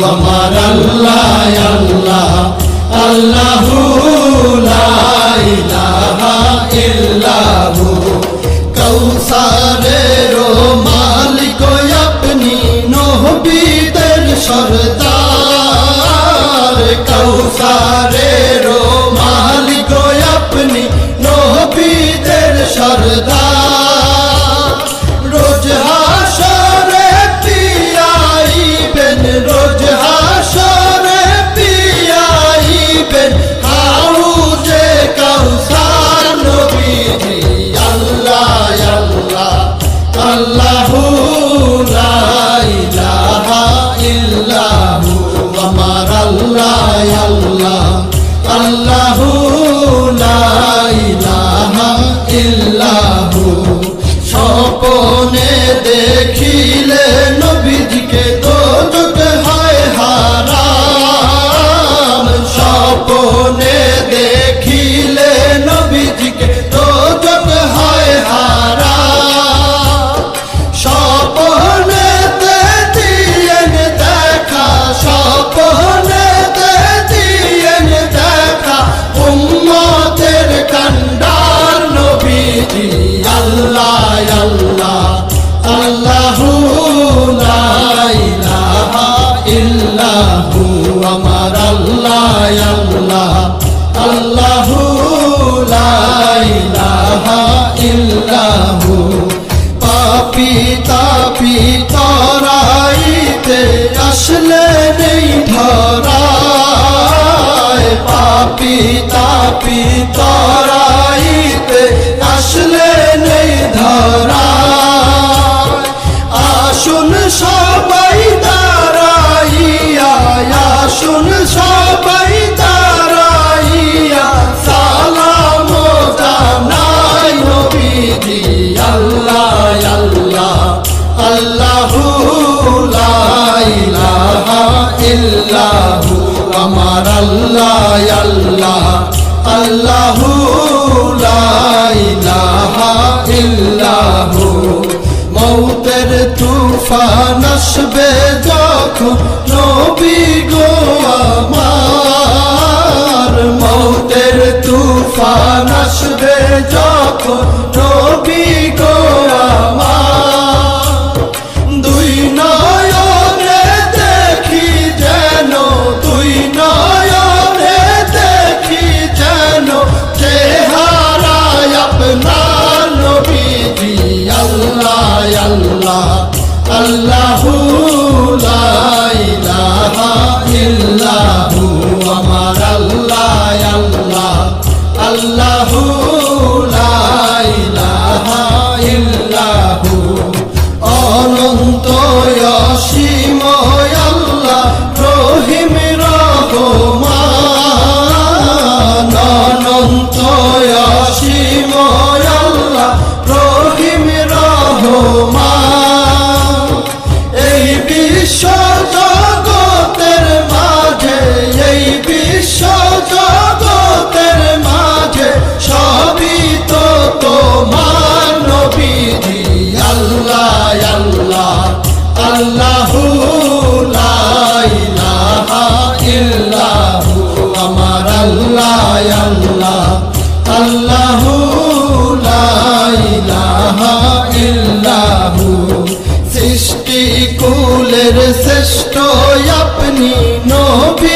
আমার আল্লাহ আল্লাহ আল্লাহু লা ইলাহা ইল্লাহু কৌসারের মালিক আপনি নবীদের সরদার কৌসারের মালিক আপনি নবীদের সরদার রোজ হাসরে পিয়াইবেন রোজ হাসরে পিয়াইবেন হাউজে কাউসার নবীজি আল্লাহ আল্লাহ আল্লাহু লা ইলাহা ইল্লাহু আমার আল্লাহ আল্লাহ আল্লাহু লা ইলাহা ইল্লাহু স্বপ্নে দেখিলে নবীজিকে দোজখ হয় হারাম স্বপ্নে দেখিলে নবীজিকে দোজখ হয় হারাম স্বপ্নেতে দিয়েন দেখা স্বপ্নেতে দিয়েন দেখা উম্মতের কান্ডার নবীজি আল্লাহ আল্লাহ আল্লাহু লা ইলাহা ইল্লাহু আমার আল্লাহ আল্লাহ আল্লাহু লা ইলাহা ইল্লাহু পাপী তাপী তরাইতে আসলে নেই ধরায় পাপী তাপী তরাইতে আসলে নেই ধরায় আসুন সবাই দাঁড়াইয়া আসুন সবাই দাঁড়াইয়া সালাম জানাই নবীজি আল্লাহ আল্লাহ আল্লাহু লা ইলাহা ইল্লাহু আমার আল্লাহ আল্লাহ আল্লাহু লা ইলাহা ইল্লাহু মৌতের তুফান আসবে যখন নবী গো আমার মৌতের তুফান আসবে যখন নবী গো আমার দুই নয়নে দেখি যেন দুই নয়নে দেখি যেন চেহারায় আপনার নবীজি আল্লাহ আল্লাহ আল্লাহু লা ইলাহা ইল্লাহু আমার আল্লাহ আল্লাহ আল্লাহু লা ইলাহা ইল্লাহু অনন্ত অসীম আল্লাহ রহিম রহমান অনন্ত অসীম আল্লাহ রহিম রহমান এই বিশ্ব জগতের মাঝে এই বিশ্ব জগতের মাঝে সবই তো তোমার নবীজি আল্লাহ আল্লাহ আল্লাহু লা ইলাহা ইল্লাহু আমার আল্লাহ আল্লাহ আল্লাহু লা ইলাহা ইল্লাহু সৃষ্টি কুলের শ্রেষ্ঠ আপনি নবী